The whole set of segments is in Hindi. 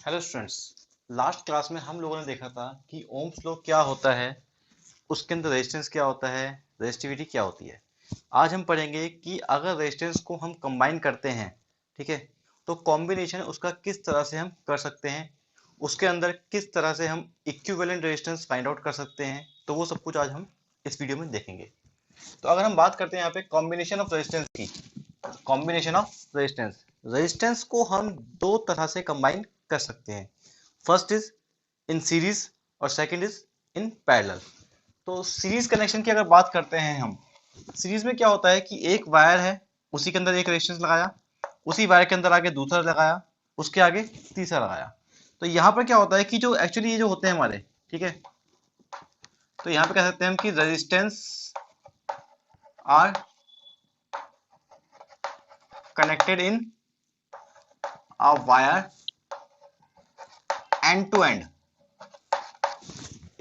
Hello students. लास्ट क्लास में हम लोगों ने देखा था कि ओम्स लॉ क्या होता है, उसके अंदर रेजिस्टेंस क्या होता है, रेजिस्टिविटी क्या होती है। आज हम पढ़ेंगे कि अगर रेजिस्टेंस को हम कंबाइन करते हैं, ठीक है, तो कॉम्बिनेशन उसका किस तरह से हम कर सकते हैं, उसके अंदर किस तरह से हम इक्विवेलेंट रेजिस्टेंस फाइंड आउट कर सकते हैं। तो वो सब कुछ आज हम इस वीडियो में देखेंगे। तो अगर हम बात करते हैं यहाँ पे कॉम्बिनेशन ऑफ रेजिस्टेंस की, कॉम्बिनेशन ऑफ रेजिस्टेंस, रेजिस्टेंस को हम दो तरह से कंबाइन कर सकते हैं। फर्स्ट इज इन सीरीज और सेकंड इज इन पैरेलल। तो सीरीज कनेक्शन की अगर बात करते हैं हम, सीरीज में क्या होता है कि एक वायर है, उसी के अंदर एक रेजिस्टेंस लगाया, उसी वायर के अंदर आगे दूसरा लगाया, उसके आगे तीसरा लगाया। तो यहाँ पर क्या होता है कि जो एक्चुअली ये जो होते हैं हमारे, ठीक है, तो यहाँ पे कह सकते हैं हम कि resistance are connected in a wire end to end.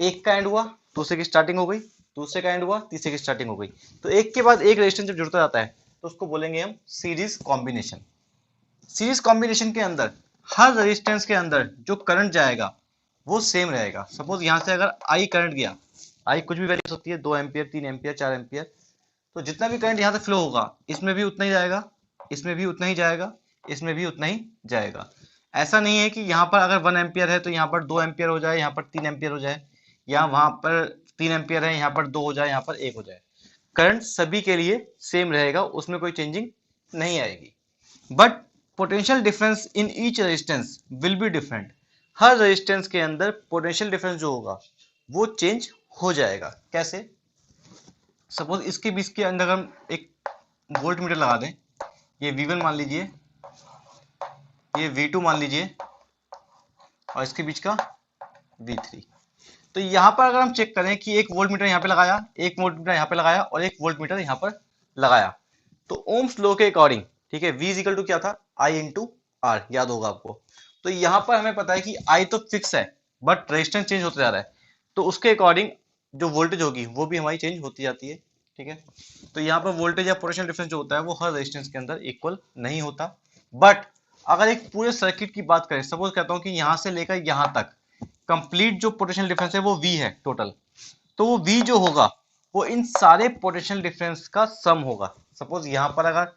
एक का एंड हुआ, दूसरे की स्टार्टिंग हो गई, दूसरे का एंड हुआ, तीसरे की स्टार्टिंग हो गई। तो एक के बाद एक रेजिस्टेंस जब जुड़ता जाता है तो उसको बोलेंगे हम सीरीज कॉम्बिनेशन। सीरीज कॉम्बिनेशन के अंदर हर रेजिस्टेंस के अंदर जो करंट जाएगा वो सेम रहेगा। सपोज यहां से अगर आई करंट गया, आई कुछ भी वैल्यू हो सकती है, 2 एम्पियर, 3 एम्पियर, 4 एम्पियर, तो जितना भी करंट यहां से फ्लो होगा इसमें भी उतना ही जाएगा, इसमें भी उतना ही जाएगा, इसमें भी उतना ही जाएगा। ऐसा नहीं है कि यहाँ पर अगर 1 एम्पियर है तो यहाँ पर 2 एम्पियर हो जाए, यहाँ पर 3 एम्पियर हो जाए, या वहां पर 3 एम्पियर है यहाँ पर 2 हो जाए, यहाँ पर 1 हो जाए। करंट सभी के लिए सेम रहेगा, उसमें कोई चेंजिंग नहीं आएगी। But potential difference in each resistance will be different. Her resistance के अंदर पोटेंशियल डिफरेंस जो होगा वो चेंज हो जाएगा। कैसे? सपोज इसके बीच के अंदर हम एक वोल्ट मीटर लगा दें, ये V1 मान लीजिए, ये V2 मान लीजिए, और इसके बीच का V3। तो यहाँ पर अगर हम चेक करें कि एक वोल्ट मीटर यहाँ पे लगाया, एक वोल्ट मीटर यहाँ पे लगाया और एक वोल्ट मीटर यहाँ पर लगाया, तो ओम्स लॉ के अकॉर्डिंग, ठीक है, V इक्वल टू क्या था, I इंटू आर, याद होगा आपको। तो यहाँ पर हमें पता है कि I तो फिक्स है बट रेजिस्टेंस चेंज होता जा रहा है, तो उसके अकॉर्डिंग जो वोल्टेज होगी वो भी हमारी चेंज होती जाती है, ठीक है। तो यहाँ पर वोल्टेज या पोटेंशियल डिफरेंस जो होता है वो हर रेजिस्टेंस के अंदर इक्वल नहीं होता। बट अगर एक पूरे सर्किट की बात करें, सपोज कहता हूँ कि यहाँ से लेकर यहाँ तक कंप्लीट जो पोटेंशियल डिफरेंस है वो V है टोटल, तो वो V जो होगा वो इन सारे पोटेंशियल डिफरेंस का सम होगा। सपोज यहाँ पर अगर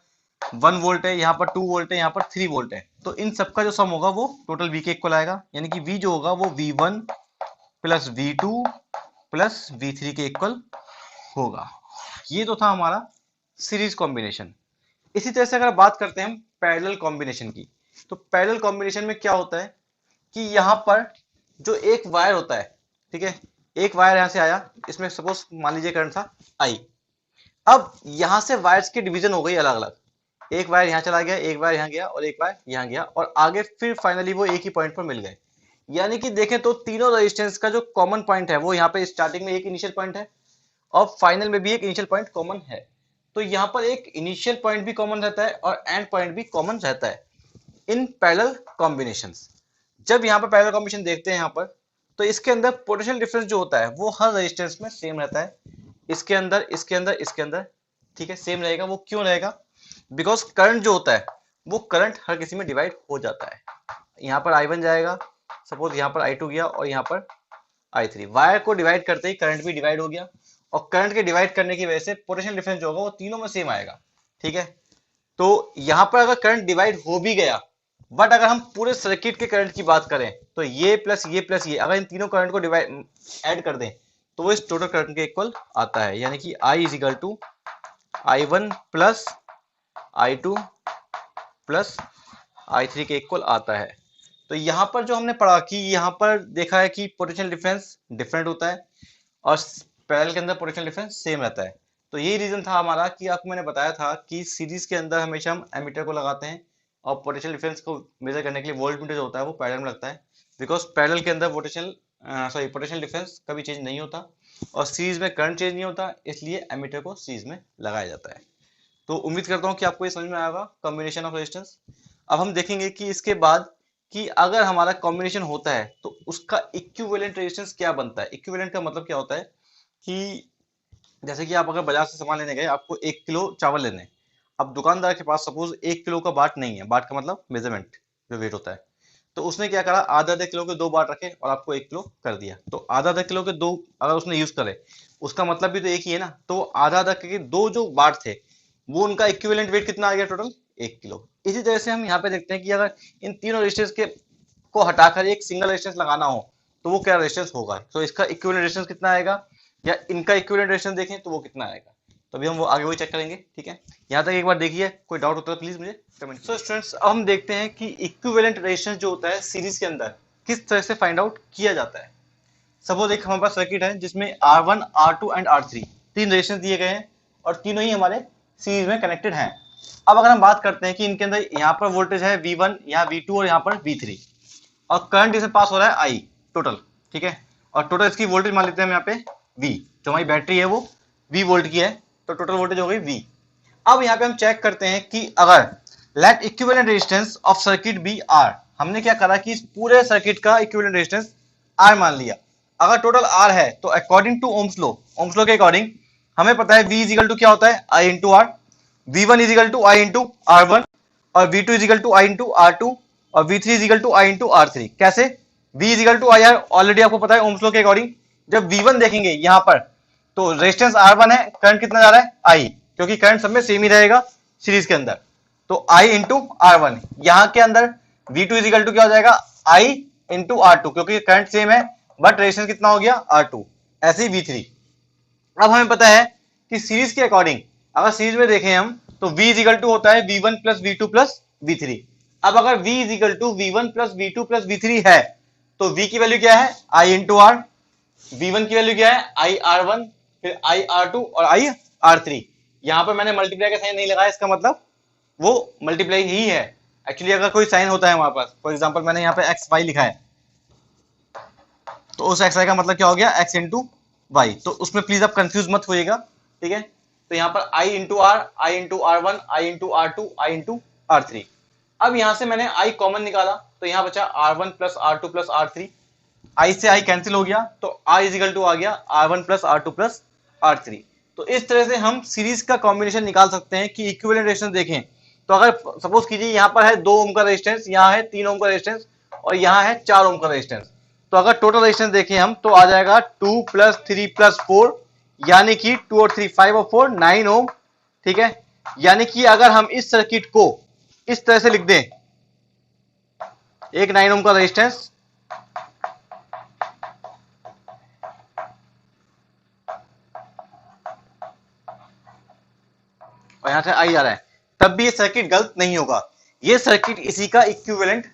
1 वोल्ट है, यहाँ पर 2 वोल्ट है, यहाँ पर 3 वोल्ट है, तो इन सबका जो सम होगा वो टोटल V के इक्वल आएगा। यानी कि V जो होगा वो V1 plus V2 plus V3 के इक्वल होगा। ये तो था हमारा सीरीज कॉम्बिनेशन। इसी तरह से अगर बात करते हैं हम पैरेलल कॉम्बिनेशन की, तो पैरेलल कॉम्बिनेशन में क्या होता है कि यहाँ पर जो एक वायर होता है, ठीक है, एक वायर यहां से आया, इसमें सपोज मान लीजिए करंट था आई। अब यहां से वायर्स की डिवीजन हो गई अलग अलग, एक वायर यहां चला गया, एक वायर यहां गया और एक वायर यहां गया, और आगे फिर फाइनली वो एक ही पॉइंट पर मिल गए। यानी कि देखें तो तीनों रेजिस्टेंस का जो कॉमन पॉइंट है वो यहाँ पे स्टार्टिंग में एक इनिशियल पॉइंट है और फाइनल में भी एक इनिशियल पॉइंट कॉमन है। तो यहाँ पर एक इनिशियल पॉइंट भी कॉमन रहता है और एंड पॉइंट भी कॉमन रहता है इन पैरेलल कॉम्बिनेशंस। जब यहाँ पर पैरेलल कॉम्बिनेशन देखते हैं यहाँ पर, तो इसके अंदर पोटेंशियल डिफरेंस जो होता है वो हर रेजिस्टेंस में सेम रहता है, इसके अंदर, इसके अंदर, इसके अंदर, ठीक है, सेम रहेगा। वो क्यों रहेगा? बिकॉज करंट जो होता है वो करंट हर किसी में डिवाइड हो जाता है। यहाँ पर I1 जाएगा, सपोज यहाँ पर I2 गया और यहाँ पर I3, वायर को डिवाइड करते ही करंट भी डिवाइड हो गया, और करंट के डिवाइड करने की वजह से पोटेंशियल डिफरेंस जो होगा वो तीनों में सेम आएगा, ठीक है। तो यहाँ पर अगर करंट डिवाइड हो भी गया, बट अगर हम पूरे सर्किट के करंट की बात करें तो ये प्लस ये प्लस ये, अगर इन तीनों करंट को डिवाइड ऐड कर दें तो वो इस टोटल करंट के इक्वल आता है। यानी कि I is equal to I1 plus I2 plus I3 के इक्वल आता है। तो यहाँ पर जो हमने पढ़ा कि यहाँ पर देखा है कि पोटेंशियल डिफरेंस डिफरेंट होता है और पैरेलल के अंदर पोटेंशियल डिफरेंस सेम रहता है। तो यही रीजन था हमारा कि आपको मैंने बताया था कि सीरीज के अंदर हमेशा हम एमीटर को लगाते हैं और पोटेंशियल डिफरेंस को मेजर करने के लिए वोल्ट मीटर जो होता है वो पैरेलल में लगता है। बिकॉज पैरेलल के अंदर पोटेंशियल डिफरेंस कभी चेंज नहीं होता और सीरीज में करंट चेंज नहीं होता, इसलिए एमीटर को सीरीज में लगाया जाता है। तो उम्मीद करता हूँ कि आपको ये समझ में आएगा कॉम्बिनेशन ऑफ रेजिस्टेंस। अब हम देखेंगे कि इसके बाद कि अगर हमारा कॉम्बिनेशन होता है तो उसका इक्विवेलेंट रेजिस्टेंस क्या बनता है। इक्विवेलेंट का मतलब क्या होता है कि जैसे कि आप अगर बाजार से सामान लेने गए, आपको 1 किलो चावल लेने, अब दुकानदार के पास सपोज 1 किलो का बाट नहीं है, बाट का मतलब मेजरमेंट जो वेट होता है, तो उसने क्या करा, आधा आधा किलो के 2 बार रखे और आपको 1 किलो कर दिया। तो आधा आधा किलो के 2 अगर उसने यूज करे, उसका मतलब भी तो एक ही है ना। तो आधा आधा के 2 जो बार थे, वो उनका इक्विवेलेंट वेट कितना आ गया, टोटल 1 किलो। इसी तरह से हम यहाँ पे देखते हैं कि अगर इन तीनों रेजिस्टेंस के को हटाकर एक सिंगल रेजिस्टेंस लगाना हो तो वो क्या रेजिस्टेंस होगा, तो इसका इक्विवेलेंट रेजिस्टेंस कितना आएगा, या इनका इक्विवेलेंट रेजिस्टेंस देखें तो वो कितना आएगा। तो अभी हम वो आगे वही चेक करेंगे, ठीक है। यहाँ तक एक बार देखिए, कोई डाउट होता है प्लीज मुझे कमेंट। सो स्टूडेंट्स, अब हम देखते हैं कि इक्विवेलेंट रेजिस्टेंस जो होता है सीरीज के अंदर किस तरह से फाइंड आउट किया जाता है। सपोज एक हमारे पास सर्किट है जिसमें R1, R2 एंड R3 तीन रेजिस्टेंस दिए गए हैं और तीनों ही हमारे सीरीज में कनेक्टेड हैं। अब अगर हम बात करते हैं कि इनके अंदर यहाँ पर वोल्टेज है V1, यहाँ V2 और यहाँ पर V3, और करंट इसमें पास हो रहा है I टोटल, ठीक है। और टोटल इसकी वोल्टेज मान लेते हैं हम यहाँ पे V, जो हमारी बैटरी है वो V वोल्ट की है, तो टोटल वोल्टेज हो गई V। अब यहाँ पे हम चेक करते हैं कि अगर let equivalent resistance of circuit be R, हमने क्या करा कि इस पूरे सर्किट का इक्विवेलेंट रेजिस्टेंस R मान लिया। अगर टोटल R है तो अकॉर्डिंग टू ओम्स लॉ के अकॉर्डिंग हमें पता है V इज इक्वल टू क्या होता है, I into R, V1 is equal to I into R1, और V2 is equal to I into R2, और V3 is equal to I into R3। कैसे, V is equal to IR already आपको पता है ओम्स लॉ के अकॉर्डिंग। जब V1 देखेंगे यहाँ पर तो रेजिस्टेंस R1 है, करंट कितना जा रहा है I, क्योंकि करंट सब में सेम ही रहेगा सीरीज के अंदर, तो I इंटू R1। यहाँ के अंदर V2 इज इक्वल टू क्या हो जाएगा, I इंटू R2, क्योंकि करंट सेम है बट रेजिस्टेंस कितना हो गया R2। ऐसे ही V3। अब हमें पता है कि सीरीज के अकॉर्डिंग अगर सीरीज में देखें हम तो V इज इक्वल टू होता है V1 plus V2 plus V3। अब अगर V is equal to V1 plus V2 plus V3 है तो V की वैल्यू क्या है, I इंटू R, V1 की वैल्यू क्या है, I R1, फिर I R2 और I R3। यहां पर मैंने मल्टीप्लाई का साइन नहीं लगाया, इसका मतलब वो मल्टीप्लाई ही है। एक्चुअली अगर कोई साइन होता है हमारे पास, फॉर एग्जांपल मैंने यहाँ पे एक्स वाई लिखा है, तो उस एक्स वाई का मतलब क्या हो गया, एक्स इंटू वाई। तो उसमें प्लीज आप कंफ्यूज मत होइएगा, ठीक है। तो यहाँ पर I into R, I into R1, I into R2, I into R3। अब यहां से मैंने I कॉमन निकाला तो यहाँ बचा R1 plus R2 plus R3, I से I कैंसिल हो गया तो I इज इक्वल टू आ गया R1 plus R2 plus R3। तो इस तरह से हम सीरीज का कॉम्बिनेशन निकाल सकते हैं कि इक्विवेलेंट रेजिस्टेंस देखें तो अगर सपोज कीजिए यहाँ पर है 2 ओम का रेजिस्टेंस, यहाँ है 3 ओम का रेजिस्टेंस और यहाँ है 4 ओम का रेजिस्टेंस, तो अगर टोटल रेजिस्टेंस देखें हम तो आ जाएगा 2 प्लस 3 प्लस 4, यानी कि 2 और 3 5 और 4 9 ओम, ठीक है। यानी कि अगर हम इस सर्किट को इस तरह से लिख दें, एक 9 ओम का रेजिस्टेंस और यहां से आई आ रहा है, तब भी ये सर्किट गलत नहीं होगा। ये सर्किट इसी का इक्विवेलेंट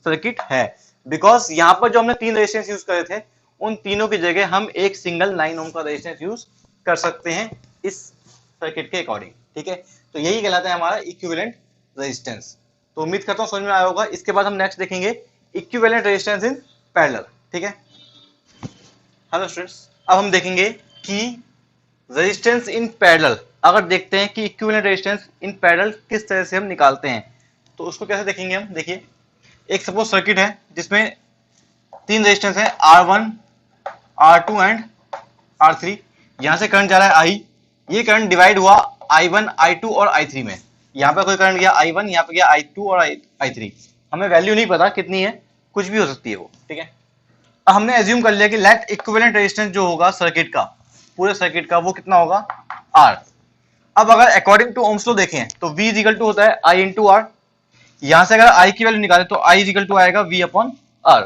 सर्किट है, बिकॉज यहां पर जो हमने 3 रेजिस्टेंस यूज करे थे उन तीनों की जगह हम एक सिंगल 9 ओम का रेजिस्टेंस यूज कर सकते हैं इस सर्किट के अकॉर्डिंग, ठीक है। तो यही कहलाता है हमारा इक्विवेलेंट रेजिस्टेंस। तो उम्मीद करता हूं समझ में आया होगा। इसके बाद हम नेक्स्ट देखेंगे इक्विवेलेंट रेजिस्टेंस इन पैरेलल, ठीक है। हेलो स्टूडेंट्स, अब हम देखेंगे कि रेजिस्टेंस इन पैरेलल, अगर देखते हैं कि इक्विवेलेंट रेजिस्टेंस इन पैरेलल किस तरह से हम निकालते हैं तो उसको कैसे देखेंगे हम। देखिए, एक सपोज सर्किट है जिसमें 3 रेजिस्टेंस है R1, R2 एंड R3। यहां से करंट जा रहा है I, ये करंट डिवाइड हुआ I1, I2 और I3 में। यहाँ पे कोई करंट गया I1, यहाँ पे गया I2 और I3। हमें वैल्यू नहीं पता कितनी है, कुछ भी हो सकती है वो, ठीक है। अब हमने एज्यूम कर लिया कि लेट इक्विवेलेंट रेजिस्टेंस जो होगा सर्किट का, पूरे सर्किट का, वो कितना होगा R। अब अगर अकॉर्डिंग टू ओम्स लॉ देखें तो V इज इक्वल टू होता है I इंटू R। यहां से अगर I की वैल्यू निकाले तो I इज इक्वल टू आएगा V अपॉन R।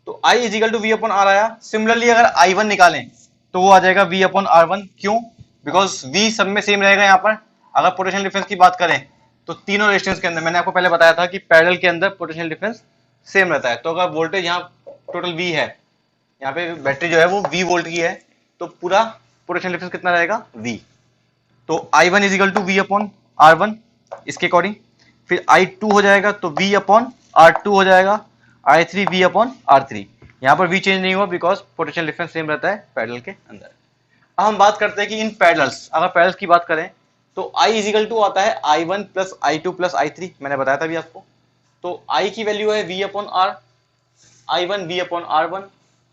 तो I is equal to V upon R आया। सिमिलरली अगर I1 निकालें तो वो आ जाएगा V अपॉन R1। क्यों, बिकॉज V सब में सेम रहेगा। यहाँ पर अगर पोटेंशियल डिफरेंस की बात करें तो तीनों रेजिस्टेंस के अंदर, मैंने आपको पहले बताया था कि पैरेलल के अंदर पोटेंशियल डिफरेंस सेम रहता है। तो अगर वोल्टेज यहाँ टोटल V है, यहाँ पे बैटरी जो है वो V वोल्ट की है, तो पूरा पोटेंशियल डिफरेंस कितना रहेगा V। तो I1 is equal to V upon R1 इसके अकॉर्डिंग, फिर I2 हो जाएगा तो V अपॉन R2 हो जाएगा, I3 V अपॉन R3। यहाँ पर V चेंज नहीं हुआ बिकॉज पोटेंशियल डिफरेंस सेम रहता है पैरेलल के अंदर। अब हम बात करते हैं कि इन पैरेलल्स, अगर पैरेलल्स की बात करें तो I इज इक्वल टू आता है I1 plus I2 plus I3, मैंने बताया था भी आपको। तो I की वैल्यू है V upon R, I1 V upon R1,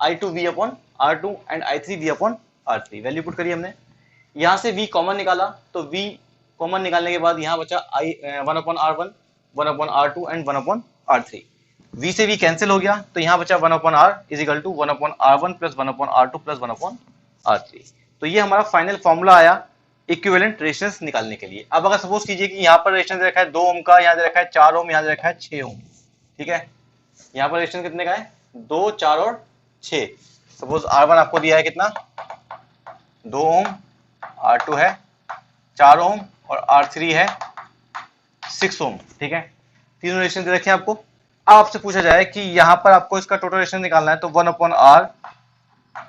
I2 V upon R2 and I3 V upon R3। Value put करी हमने, यहाँ से V कॉमन निकाला तो V कॉमन निकालने के बाद यहाँ बचा 1 upon R1, 1 upon R2 and 1 upon R3। V से V कैंसिल हो गया, तो यहाँ बचा 1/r is equal to 1/r1 plus 1/r2 plus 1/r3। तो ये हमारा फाइनल फॉर्मूला आया इक्विवेलेंट रेजिस्टेंस निकालने के लिए। अब अगर सपोज कीजिए कि यहाँ पर रेजिस्टेंस रखा है 2 ओम का, यहाँ दे रखा है 4 ओम, यहाँ दे रखा है 6 ओम, ठीक है। यहाँ पर रेजिस्टेंस कितने का है? 2, 4 और 6। सपोज R1 आपको दिया है कितना? 2 ओम, R2 है 4 ओम और R3 है 6 ओम, ठीक है। तीनों रेजिस्टेंस दे रखे हैं आपको। अब आपसे पूछा जाए कि यहाँ पर आपको इसका टोटल रेजिस्टेंस निकालना है, तो 1/r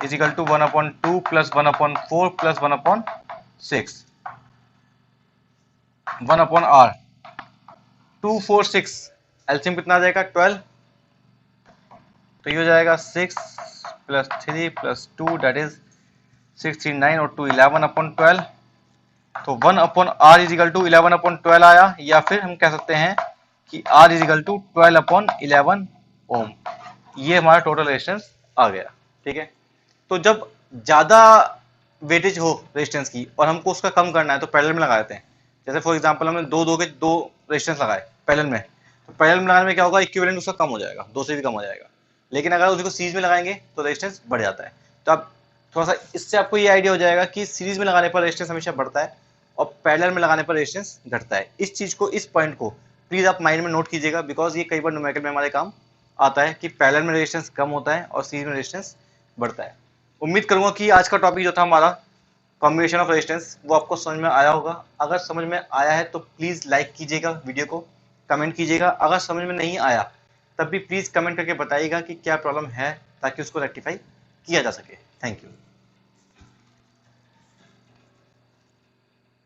is equal to 1/2 plus 1/4 plus 1/6। 1/r 2, 4, 6 LCM कितना आ जाएगा? 12। तो ये हो जाएगा 6 प्लस 3 प्लस 2 दैट इज 6, 3, 9 और 2 11/12। तो 1/r इज इक्वल टू 11/12 आया, या फिर हम कह सकते हैं कि r इज इक्वल टू 12/11 ओम। ये हमारा टोटल रेजिस्टेंस आ गया, ठीक है। तो जब ज्यादा वेटेज हो रेजिस्टेंस की और हमको उसका कम करना है तो पैरेलल में लगा देते हैं। जैसे फॉर एग्जांपल हमने दो रेजिस्टेंस लगाए पैरेलल में, तो पैरेलल में लगाने में क्या होगा? इक्विवेलेंट उसका कम हो जाएगा, 2 से भी कम हो जाएगा। लेकिन अगर उसको सीरीज में लगाएंगे तो रेजिस्टेंस बढ़ जाता है। तो आप थोड़ा सा इससे आपको ये आइडिया हो जाएगा कि सीरीज में लगाने पर रेजिस्टेंस हमेशा बढ़ता है और पैरेलल में लगाने पर रेजिस्टेंस घटता है। इस चीज को, इस पॉइंट को प्लीज आप माइंड में नोट कीजिएगा, बिकॉज ये कई बार न्यूमेरिकल में हमारे काम आता है कि पैरेलल में रेजिस्टेंस कम होता है और सीरीज में रेजिस्टेंस बढ़ता है। उम्मीद करूंगा कि आज का टॉपिक जो था हमारा कॉम्बिनेशन ऑफ रेजिस्टेंस, वो आपको समझ में आया होगा। अगर समझ में आया है तो प्लीज लाइक कीजिएगा वीडियो को, कमेंट कीजिएगा। अगर समझ में नहीं आया तब भी प्लीज कमेंट करके बताइएगा कि क्या प्रॉब्लम है, ताकि उसको रेक्टिफाई किया जा सके। Thank you.